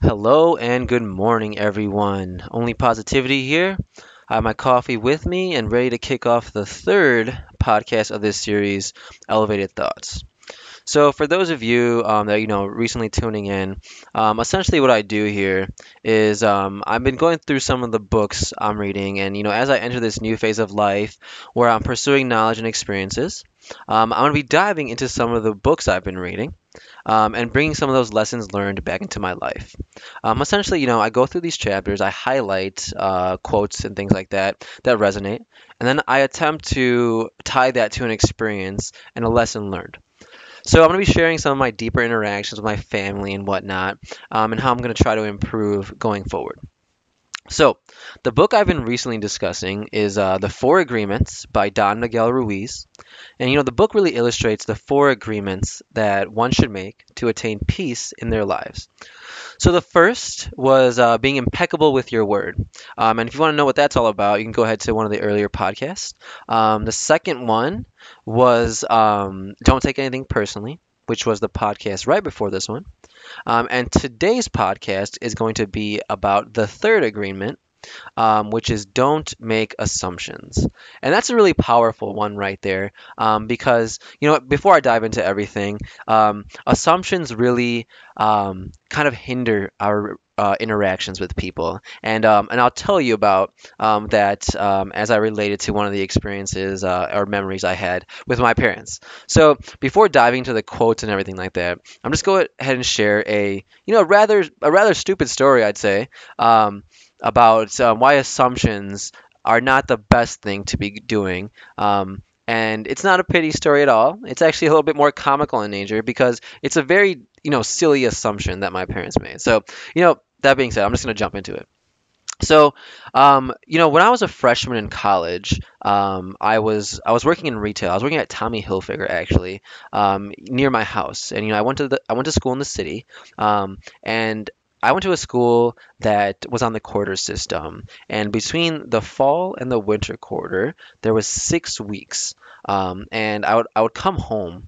Hello and good morning, everyone. Only Positivity here. I have my coffee with me and ready to kick off the third podcast of this series, Elevated Thoughts. So, for those of you that recently tuning in, essentially what I do here is I've been going through some of the books I'm reading, and as I enter this new phase of life where I'm pursuing knowledge and experiences, I'm going to be diving into some of the books I've been reading and bringing some of those lessons learned back into my life. Essentially, I go through these chapters, I highlight quotes and things like that resonate, and then I attempt to tie that to an experience and a lesson learned. So I'm going to be sharing some of my deeper interactions with my family and whatnot, and how I'm going to try to improve going forward. So, the book I've been recently discussing is The Four Agreements by Don Miguel Ruiz. And the book really illustrates the four agreements that one should make to attain peace in their lives. So, the first was being impeccable with your word. And if you want to know what that's all about, you can go ahead to one of the earlier podcasts. The second one was don't take anything personally, which was the podcast right before this one. And today's podcast is going to be about the third agreement, which is don't make assumptions. And that's a really powerful one right there, because, before I dive into everything, assumptions really kind of hinder our interactions with people. And I'll tell you about that as I related to one of the experiences or memories I had with my parents. So before diving to the quotes and everything like that, I'm just go ahead and share a rather stupid story, I'd say, about why assumptions are not the best thing to be doing. And it's not a pity story at all. It's actually a little bit more comical in nature because it's a very, silly assumption that my parents made. So, that being said, I'm just going to jump into it. So, when I was a freshman in college, I was working in retail. I was working at Tommy Hilfiger actually, near my house. And I went to school in the city, and I went to a school that was on the quarter system, and between the fall and the winter quarter, there was 6 weeks, and I would come home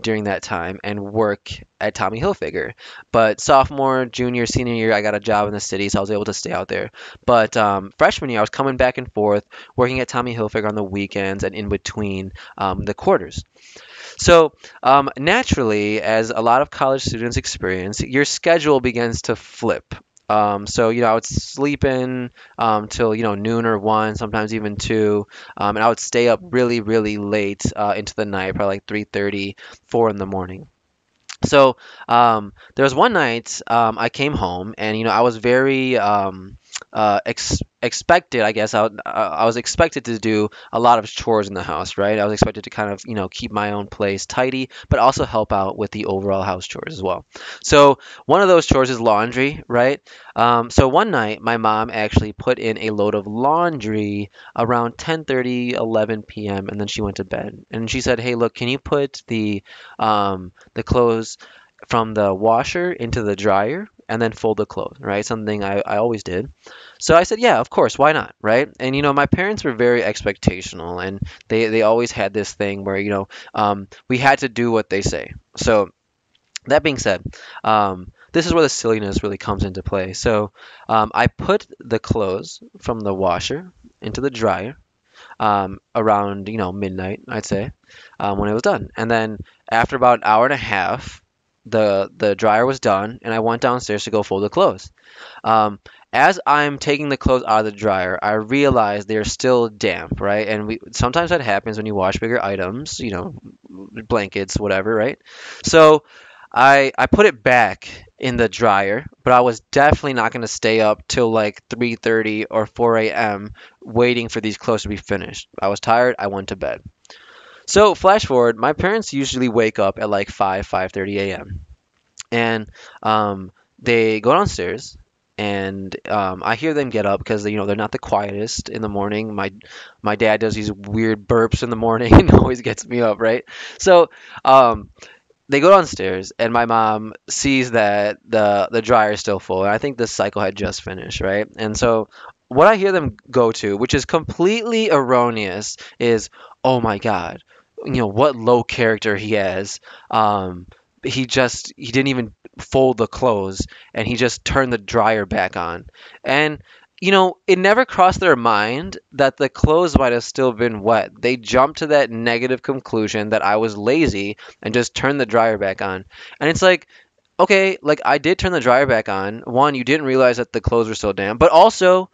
during that time and work at Tommy Hilfiger. But sophomore, junior, senior year, I got a job in the city, so I was able to stay out there. But freshman year, I was coming back and forth, working at Tommy Hilfiger on the weekends and in between the quarters. So, naturally, as a lot of college students experience, your schedule begins to flip. So, I would sleep in till, noon or 1, sometimes even 2. And I would stay up really, really late into the night, probably like 3:30, 4 in the morning. So there was one night I came home and I was very expected. I guess I was expected to do a lot of chores in the house, right? I was expected to kind of keep my own place tidy, but also help out with the overall house chores as well. So one of those chores is laundry, right? So one night my mom actually put in a load of laundry around 10:30, 11 p.m. and then she went to bed and she said, "Hey, look, can you put the clothes from the washer into the dryer and then fold the clothes," right? Something I always did. So I said, yeah, of course, why not, right? And my parents were very expectational, and they always had this thing where we had to do what they say. So that being said, this is where the silliness really comes into play. So I put the clothes from the washer into the dryer around midnight, I'd say, when it was done. And then after about an hour and a half, the dryer was done, and I went downstairs to go fold the clothes. As I'm taking the clothes out of the dryer, I realize they're still damp, right? And sometimes that happens when you wash bigger items, blankets, whatever, right? So I put it back in the dryer, but I was definitely not going to stay up till like 3:30 or 4 a.m. waiting for these clothes to be finished. I was tired. I went to bed. So flash forward, my parents usually wake up at like 5:30 a.m. and they go downstairs, and I hear them get up because they're not the quietest in the morning. My dad does these weird burps in the morning and always gets me up, right? So they go downstairs, and my mom sees that the dryer is still full, and I think this cycle had just finished, right? And so what I hear them go to, which is completely erroneous, is, "Oh my God, what low character he has. He didn't even fold the clothes, and he just turned the dryer back on. And it never crossed their mind that the clothes might have still been wet. They jumped to that negative conclusion that I was lazy and just turned the dryer back on. And it's like, okay, like I did turn the dryer back on. One, you didn't realize that the clothes were still damp, but also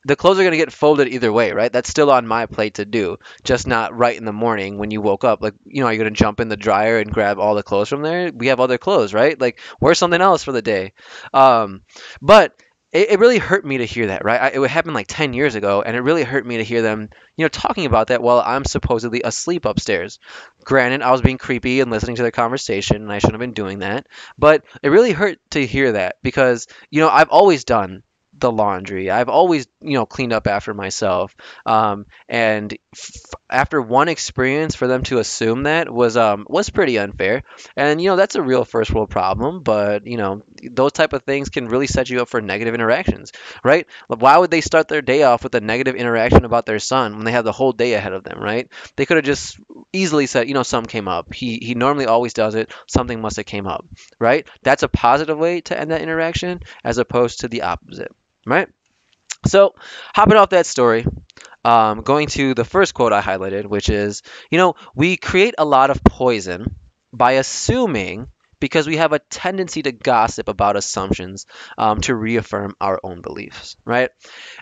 the clothes are going to get folded either way, right? That's still on my plate to do, just not right in the morning when you woke up. Like, are you going to jump in the dryer and grab all the clothes from there? We have other clothes, right? Like, wear something else for the day. Um, but it really hurt me to hear that, right? It happened like 10 years ago, and it really hurt me to hear them, talking about that while I'm supposedly asleep upstairs. Granted, I was being creepy and listening to their conversation, and I shouldn't have been doing that. But it really hurt to hear that because, I've always done the laundry. I've always, cleaned up after myself. And after one experience, for them to assume that was pretty unfair. And that's a real first world problem. But those type of things can really set you up for negative interactions, right? Like, why would they start their day off with a negative interaction about their son when they have the whole day ahead of them, right? They could have just easily said, something came up. He normally always does it. Something must have came up, right? That's a positive way to end that interaction as opposed to the opposite, right? So, hopping off that story, going to the first quote I highlighted, which is, we create a lot of poison by assuming because we have a tendency to gossip about assumptions to reaffirm our own beliefs, right?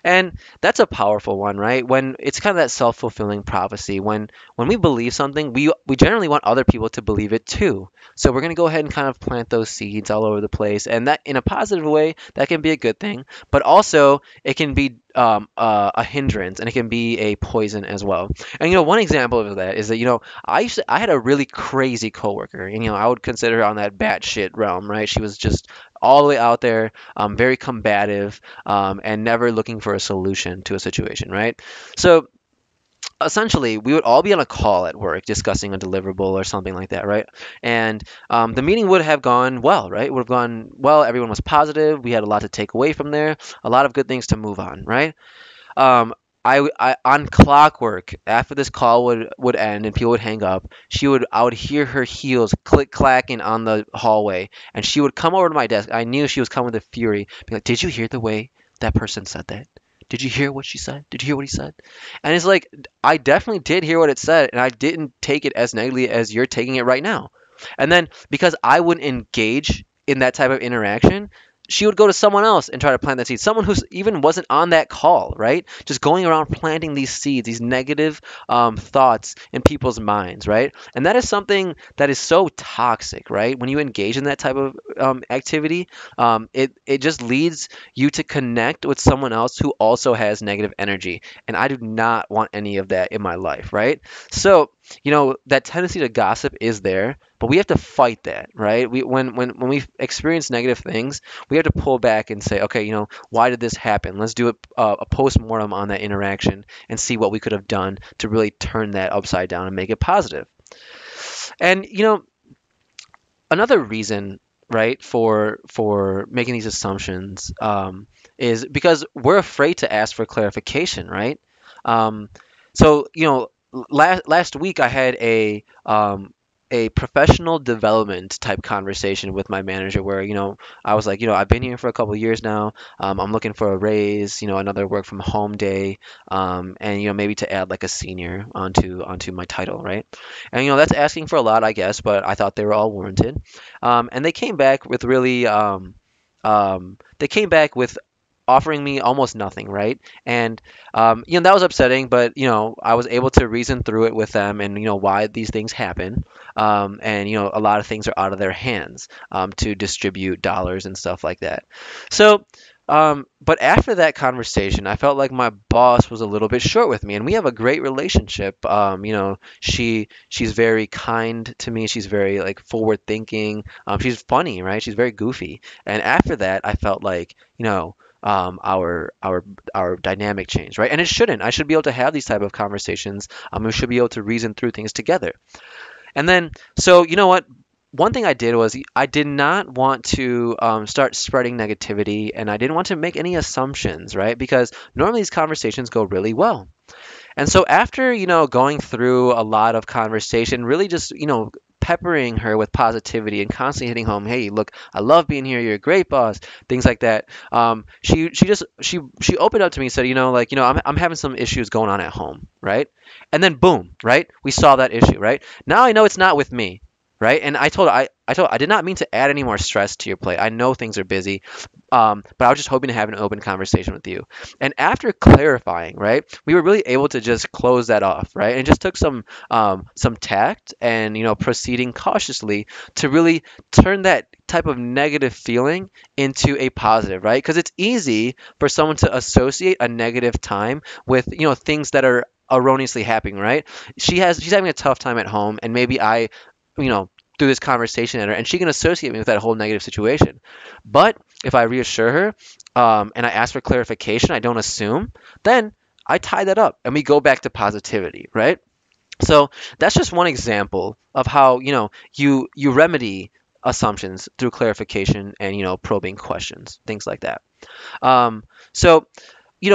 And that's a powerful one, right? When it's kind of that self-fulfilling prophecy. When we believe something, we generally want other people to believe it too. So we're going to go ahead and kind of plant those seeds all over the place. And that, in a positive way, that can be a good thing. But also, it can be a hindrance, and it can be a poison as well. And one example of that is that I had a really crazy coworker, and I would consider her on that batshit realm, right? She was just all the way out there, very combative, and never looking for a solution to a situation, right? So essentially, we would all be on a call at work discussing a deliverable or something like that, right? And the meeting would have gone well, right? It would have gone well. Everyone was positive. We had a lot to take away from there, a lot of good things to move on, right? Um, on clockwork, after this call would end and people would hang up, I would hear her heels click clacking on the hallway, and she would come over to my desk. I knew she was coming with fury. Be like, "Did you hear the way that person said that? Did you hear what she said? Did you hear what he said?" And it's like, I definitely did hear what it said, and I didn't take it as negatively as you're taking it right now. And then because I wouldn't engage in that type of interaction, she would go to someone else and try to plant that seed. Someone who's even wasn't on that call, right? Just going around planting these seeds, these negative thoughts in people's minds, right? And that is something that is so toxic, right? When you engage in that type of activity, it just leads you to connect with someone else who also has negative energy. And I do not want any of that in my life, right? So, that tendency to gossip is there, but we have to fight that, right? When we experience negative things, we have to pull back and say, okay, why did this happen? Let's do a post-mortem on that interaction and see what we could have done to really turn that upside down and make it positive. And another reason, right, for making these assumptions is because we're afraid to ask for clarification, right? So last week I had a professional development type conversation with my manager where I was like, I've been here for a couple of years now. I'm looking for a raise, another work from home day, and maybe to add like a senior onto my title, right? And that's asking for a lot, I guess, but I thought they were all warranted. And they came back with offering me almost nothing, right? And that was upsetting, but I was able to reason through it with them, and why these things happen, and a lot of things are out of their hands to distribute dollars and stuff like that. So, but after that conversation, I felt like my boss was a little bit short with me, and we have a great relationship. She's very kind to me. She's very like forward thinking. She's funny, right? She's very goofy. And after that, I felt like our dynamic change, right? And it shouldn't. I should be able to have these type of conversations. We should be able to reason through things together. And then, so what? One thing I did was I did not want to start spreading negativity, and I didn't want to make any assumptions, right? Because normally these conversations go really well. And so after, going through a lot of conversation, really just, peppering her with positivity and constantly hitting home, hey, look, I love being here. You're a great boss. Things like that. She opened up to me and said, I'm having some issues going on at home, right? And then boom, right? We saw that issue, right? Now I know it's not with me, right? And I did not mean to add any more stress to your plate. I know things are busy, but I was just hoping to have an open conversation with you. And after clarifying, right, we were really able to just close that off, right? And it just took some tact and proceeding cautiously to really turn that type of negative feeling into a positive, right? Because it's easy for someone to associate a negative time with things that are erroneously happening, right? She's having a tough time at home, and maybe I, you know, through this conversation at her, and she can associate me with that whole negative situation. But if I reassure her, and I ask for clarification, I don't assume, then I tie that up and we go back to positivity, right? So that's just one example of how you remedy assumptions through clarification and probing questions, things like that. So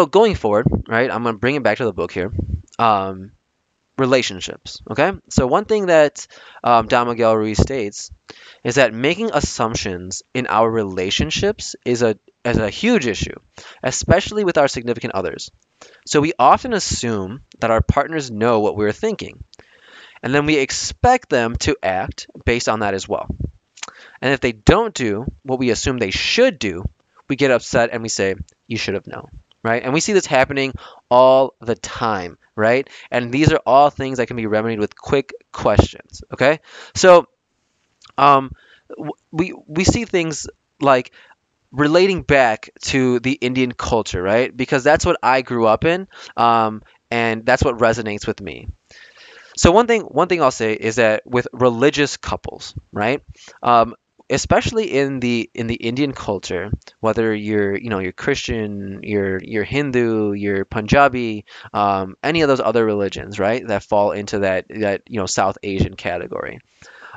going forward, right? I'm gonna bring it back to the book here. Um, Relationships. Okay, so one thing that Don Miguel Ruiz states is that making assumptions in our relationships is a huge issue, especially with our significant others. So we often assume that our partners know what we're thinking, and then we expect them to act based on that as well. And if they don't do what we assume they should do, we get upset and we say, you should have known, right? And we see this happening all the time, right? And these are all things that can be remedied with quick questions, okay? So um, we see things like relating back to the Indian culture, right? Because that's what I grew up in, and that's what resonates with me. So one thing I'll say is that with religious couples, right? Um, Especially in the Indian culture, whether you're Christian, you're Hindu, you're Punjabi, any of those other religions, right? That fall into that South Asian category.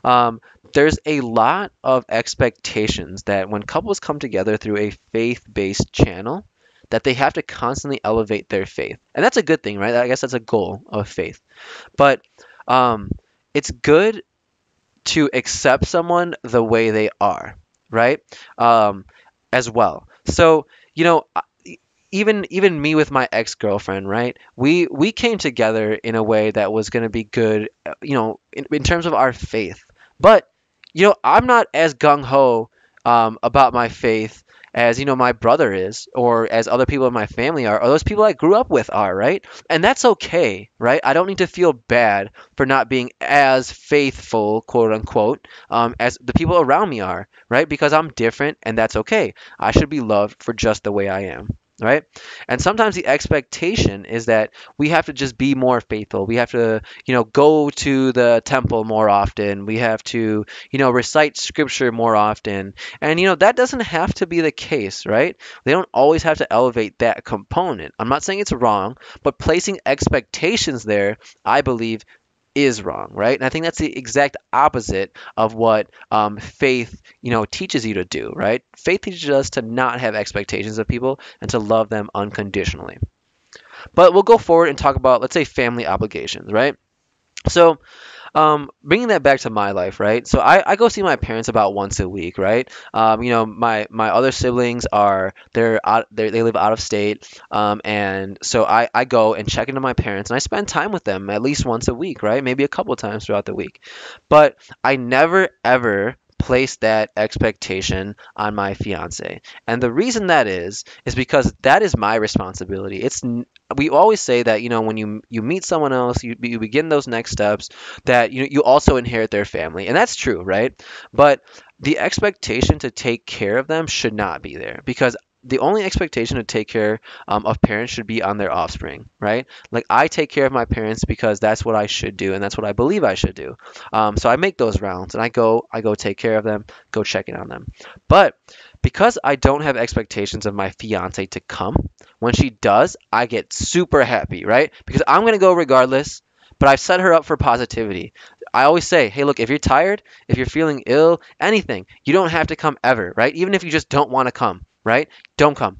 Um, there's a lot of expectations that when couples come together through a faith-based channel, that they have to constantly elevate their faith, and that's a good thing, right? I guess that's a goal of faith. But um, it's good to accept someone the way they are, right? Um, as well. So, even me with my ex-girlfriend, right? We came together in a way that was going to be good, in terms of our faith. But, I'm not as gung-ho about my faith as my brother is, or as other people in my family are, or those people I grew up with are, right? And that's okay, right? I don't need to feel bad for not being as faithful, quote unquote, as the people around me are, right? Because I'm different, and that's okay. I should be loved for just the way I am. Right? And sometimes the expectation is that we have to just be more faithful. We have to, go to the temple more often. We have to, recite scripture more often. And, that doesn't have to be the case, right? They don't always have to elevate that component. I'm not saying it's wrong, but placing expectations there, I believe, is wrong, right? And I think that's the exact opposite of what faith, teaches you to do, right? Faith teaches us to not have expectations of people and to love them unconditionally. But we'll go forward and talk about, let's say, family obligations, right? So, bringing that back to my life, right? So I go see my parents about once a week, right? My other siblings they live out of state, and so I go and check into my parents, and I spend time with them at least once a week, right? Maybe a couple times throughout the week, but I never ever place that expectation on my fiance. And the reason that is because that is my responsibility. We always say that when you meet someone else, you begin those next steps, that you also inherit their family, and that's true, right? But the expectation to take care of them should not be there, because the only expectation to take care of parents should be on their offspring, right? Like, I take care of my parents because that's what I should do, and that's what I believe I should do. So I make those rounds, and I go take care of them, go check in on them. But because I don't have expectations of my fiance to come, when she does, I get super happy, right? Because I'm gonna go regardless, but I've set her up for positivity. I always say, hey, look, if you're tired, if you're feeling ill, anything, you don't have to come ever, right? Even if you just don't want to come, right? Don't come.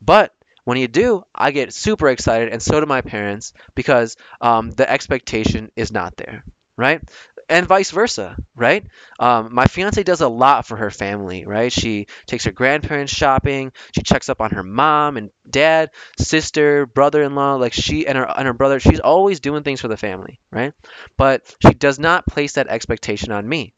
But when you do, I get super excited, and so do my parents, because the expectation is not there, right? and vice versa, right? My fiance does a lot for her family, right? She takes her grandparents shopping. She checks up on her mom and dad, sister, brother-in-law. Like she and her brother. She's always doing things for the family, right? But she does not place that expectation on me.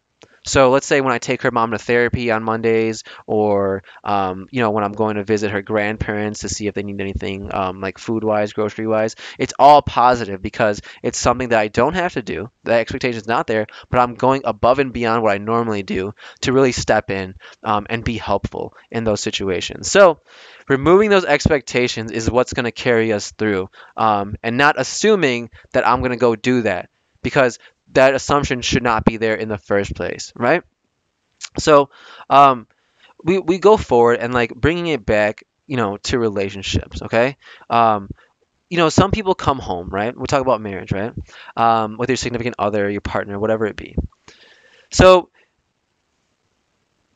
So let's say when I take her mom to therapy on Mondays, or when I'm going to visit her grandparents to see if they need anything, like food wise, grocery wise, it's all positive because it's something that I don't have to do. The expectation is not there, but I'm going above and beyond what I normally do to really step in, and be helpful in those situations. So removing those expectations is what's going to carry us through, and not assuming that I'm going to go do that, because that assumption should not be there in the first place, right? So um, we go forward and like bringing it back, to relationships, okay? Um, some people come home, right? We talk about marriage, right? With your significant other, your partner, whatever it be. So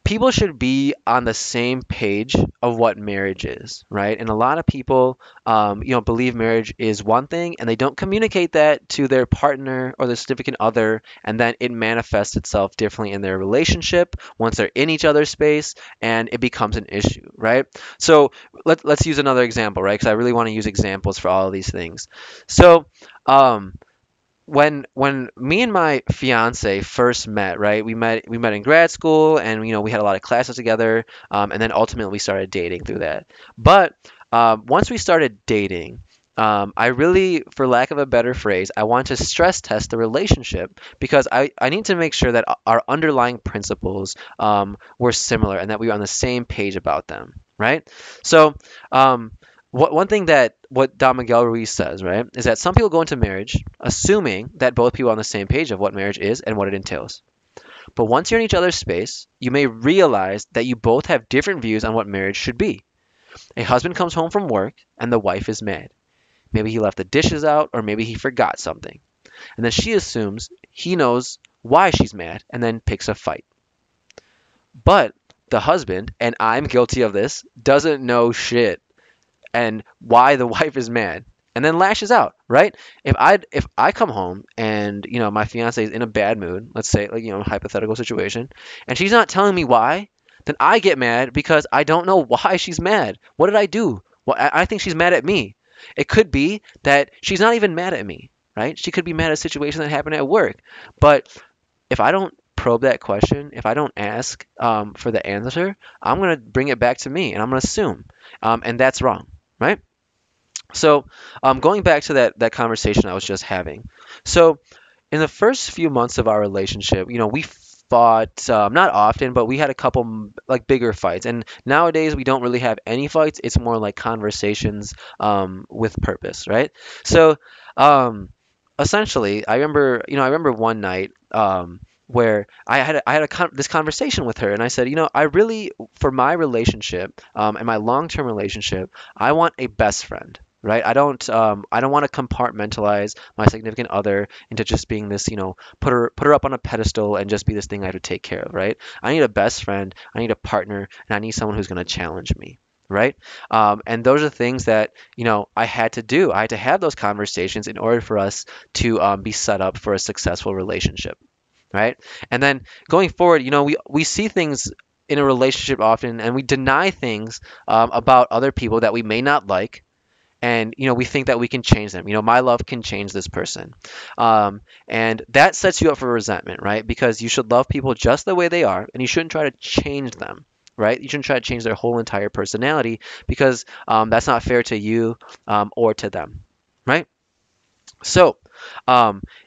people should be on the same page of what marriage is, right? And a lot of people, believe marriage is one thing, and they don't communicate that to their partner or their significant other, and then it manifests itself differently in their relationship once they're in each other's space, and it becomes an issue, right? So let's use another example, right? Because I really want to use examples for all of these things. So. When me and my fiance first met, right? We met in grad school, and we had a lot of classes together, and then ultimately we started dating through that. But once we started dating, I really, for lack of a better phrase, I want to stress test the relationship because I need to make sure that our underlying principles, were similar and that we were on the same page about them, right? So um, one thing that what Don Miguel Ruiz says, right, is that some people go into marriage assuming that both people are on the same page of what marriage is and what it entails. But once you're in each other's space, you may realize that you both have different views on what marriage should be. A husband comes home from work and the wife is mad. Maybe he left the dishes out, or maybe he forgot something. And then she assumes he knows why she's mad and then picks a fight. But the husband, and I'm guilty of this, doesn't know shit and why the wife is mad, and then lashes out, right? If I come home and my fiance is in a bad mood, let's say, like, hypothetical situation, and she's not telling me why, then I get mad because I don't know why she's mad. What did I do? Well, I think she's mad at me. It could be that she's not even mad at me, right? She could be mad at a situation that happened at work. But if I don't probe that question, if I don't ask, for the answer, I'm gonna bring it back to me, and I'm gonna assume, and that's wrong, right? So, going back to that conversation I was just having. So, in the first few months of our relationship, we fought, not often, but we had a couple like bigger fights. And nowadays we don't really have any fights. It's more like conversations, with purpose, right? So, um, essentially, I remember one night, where this conversation with her, and I said, I really, for my relationship, and my long-term relationship, I want a best friend. Right? I don't want to compartmentalize my significant other into just being this, put her up on a pedestal and just be this thing I have to take care of, right? I need a best friend, I need a partner, and I need someone who's going to challenge me, right? And those are things that, I had to do. I had to have those conversations in order for us to, be set up for a successful relationship, right? And then going forward, we see things in a relationship often, and we deny things, about other people that we may not like, and we think that we can change them. My love can change this person, and that sets you up for resentment, right? Because you should love people just the way they are, and you shouldn't try to change them, right? You shouldn't try to change their whole entire personality, because, that's not fair to you, or to them, right? So,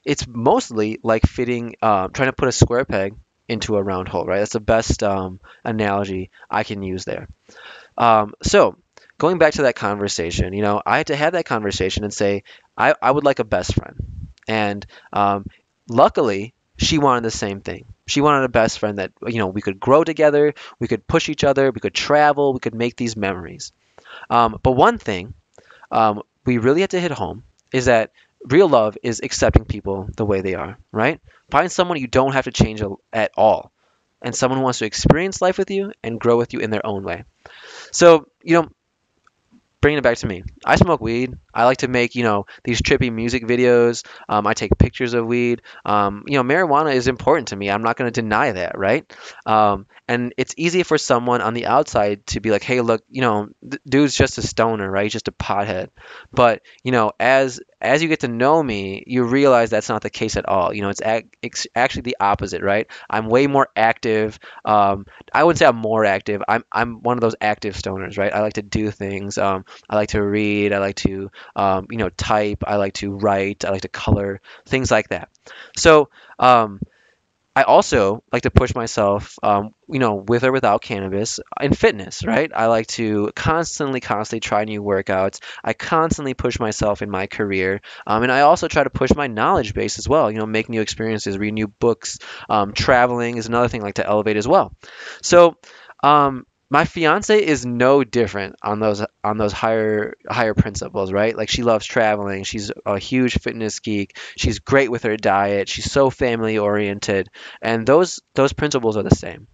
it's mostly like trying to put a square peg into a round hole, right? That's the best, analogy I can use there. So going back to that conversation, I had to have that conversation and say, I would like a best friend. And, luckily, she wanted the same thing. She wanted a best friend that, we could grow together, we could push each other, we could travel, we could make these memories. But one thing, we really had to hit home is that real love is accepting people the way they are, right? Find someone you don't have to change at all, and someone who wants to experience life with you and grow with you in their own way. So, bringing it back to me, I smoke weed. I like to make, these trippy music videos. I take pictures of weed. Marijuana is important to me. I'm not going to deny that, right? And it's easy for someone on the outside to be like, hey, look, dude's just a stoner, right? He's just a pothead. But, as you get to know me, you realize that's not the case at all. It's actually the opposite, right? I'm way more active. I wouldn't say I'm more active. I'm one of those active stoners, right? I like to do things. I like to read. I like to, type. I like to write. I like to color, things like that. So, I also like to push myself, with or without cannabis in fitness, right? I like to constantly try new workouts. I constantly push myself in my career. And I also try to push my knowledge base as well, make new experiences, read new books. Traveling is another thing I like to elevate as well. So, my fiance is no different on those higher principles, right? Like she loves traveling. She's a huge fitness geek. She's great with her diet. She's so family oriented, and those principles are the same,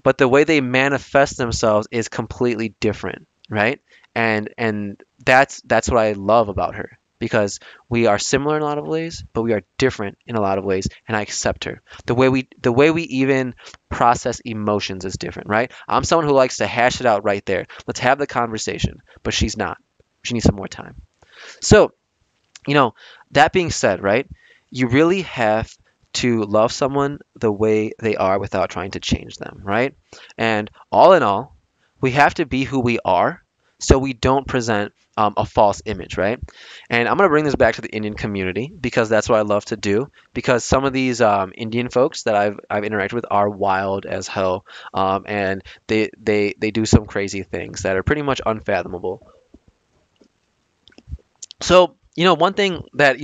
but the way they manifest themselves is completely different, right? And that's what I love about her, because we are similar in a lot of ways, but we are different in a lot of ways, and I accept her. The way we even process emotions is different, right? I'm someone who likes to hash it out right there. Let's have the conversation, but she's not. She needs some more time. So, you know, that being said, right? You really have to love someone the way they are without trying to change them, right? And all in all, we have to be who we are so we don't present a false image, right? And I'm going to bring this back to the Indian community because that's what I love to do. Because some of these Indian folks that I've interacted with are wild as hell, and they do some crazy things that are pretty much unfathomable. So, one thing that,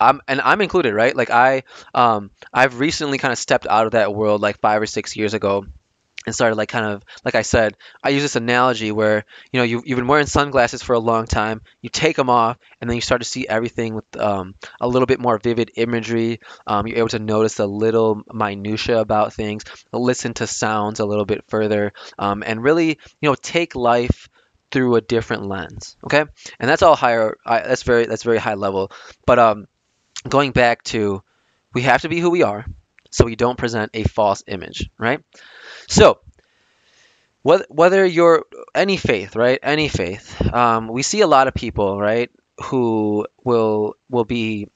I'm included, right? Like I've recently kind of stepped out of that world like 5 or 6 years ago and started like kind of like I said, I use this analogy where you've been wearing sunglasses for a long time, you take them off, and then you start to see everything with a little bit more vivid imagery. You're able to notice the little minutia about things, listen to sounds a little bit further, and really take life through a different lens. Okay, and that's all higher. That's very high level, but going back to, we have to be who we are so we don't present a false image, right? So, whether you're any faith, right? Any faith, we see a lot of people, right, who will be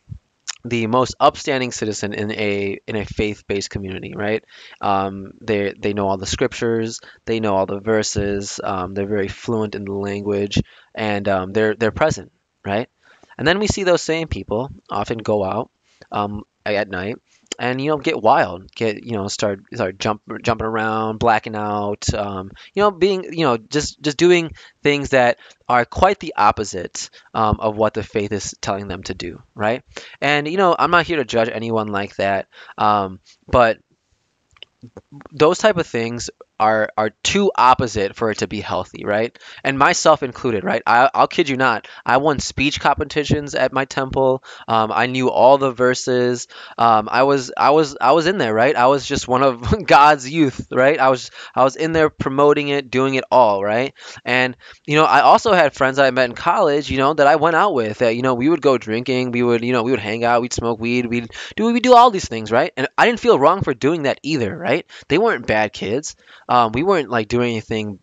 the most upstanding citizen in a faith-based community, right? They know all the scriptures, they know all the verses, they're very fluent in the language, and they're present, right? And then we see those same people often go out at night and get wild, get start jumping around, blacking out, being just doing things that are quite the opposite of what the faith is telling them to do, right? And I'm not here to judge anyone like that, but those type of things are too opposite for it to be healthy, right? And myself included, right? I'll kid you not. I won speech competitions at my temple. I knew all the verses. I was in there, right? I was just one of God's youth, right? I was in there promoting it, doing it all, right? And I also had friends that I met in college, that I went out with. That we would go drinking, we would hang out, we'd smoke weed, we do all these things, right? And I didn't feel wrong for doing that either, right? They weren't bad kids. We weren't like doing anything,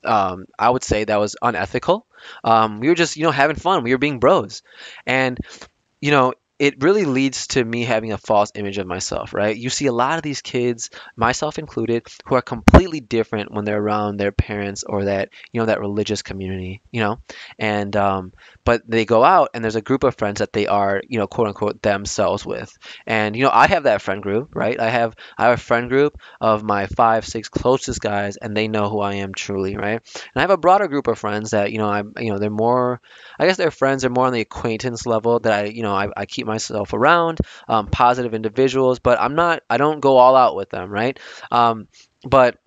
I would say, that was unethical. We were just, having fun. We were being bros. And, you know, it really leads to me having a false image of myself, right? You see a lot of these kids, myself included, who are completely different when they're around their parents or that religious community, and but they go out and there's a group of friends that they are, quote unquote, themselves with. And, I have that friend group, right? I have a friend group of my 5, 6 closest guys, and they know who I am truly, right? And I have a broader group of friends that, they're more, I guess their friends are more on the acquaintance level that I keep myself around, positive individuals, but I don't go all out with them, right? But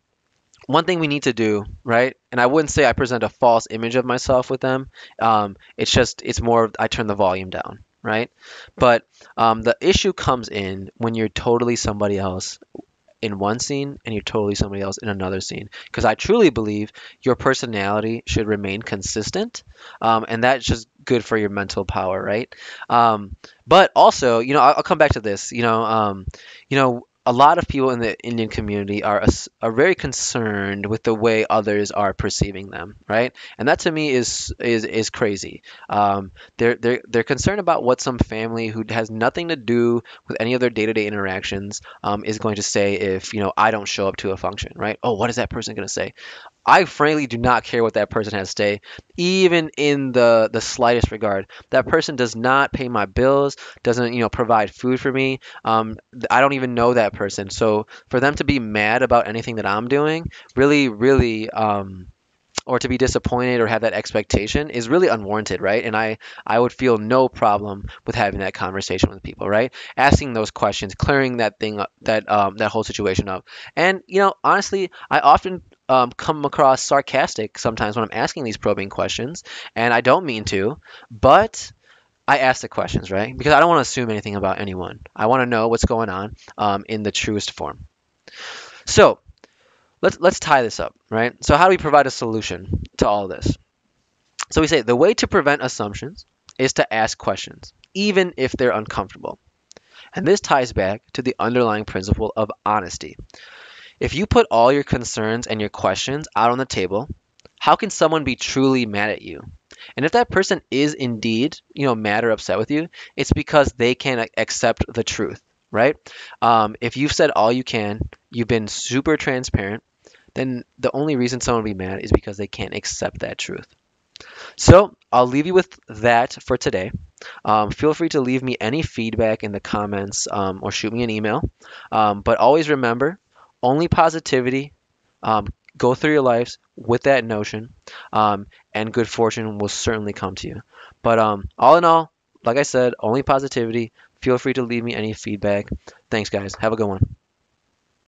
one thing we need to do, right? And I wouldn't say I present a false image of myself with them. It's more I turn the volume down, right? But the issue comes in when you're totally somebody else in one scene and you're totally somebody else in another scene. Because I truly believe your personality should remain consistent, and good for your mental power, right? But also, I'll come back to this. A lot of people in the Indian community are very concerned with the way others are perceiving them, right? And that to me is crazy. They're concerned about what some family who has nothing to do with any of their day-to-day interactions is going to say if I don't show up to a function, right? Oh, what is that person going to say? I frankly do not care what that person has to say, even in the slightest regard. That person does not pay my bills, doesn't provide food for me. I don't even know that person, so for them to be mad about anything that I'm doing, really, really, or to be disappointed or have that expectation is really unwarranted, right? And I would feel no problem with having that conversation with people, right? Asking those questions, clearing that thing up, that whole situation up. And honestly, I often come across sarcastic sometimes when I'm asking these probing questions, and I don't mean to, but I ask the questions, right? Because I don't want to assume anything about anyone. I want to know what's going on in the truest form. So let's tie this up, right? So how do we provide a solution to all this? So we say the way to prevent assumptions is to ask questions, even if they're uncomfortable. And this ties back to the underlying principle of honesty. If you put all your concerns and your questions out on the table, how can someone be truly mad at you? And if that person is indeed, mad or upset with you, it's because they can't accept the truth, right? If you've said all you can, you've been super transparent, then the only reason someone will be mad is because they can't accept that truth. So I'll leave you with that for today. Feel free to leave me any feedback in the comments or shoot me an email. But always remember, only positivity. Go through your lives with that notion, and good fortune will certainly come to you. But all in all, like I said, only positivity. Feel free to leave me any feedback. Thanks, guys. Have a good one.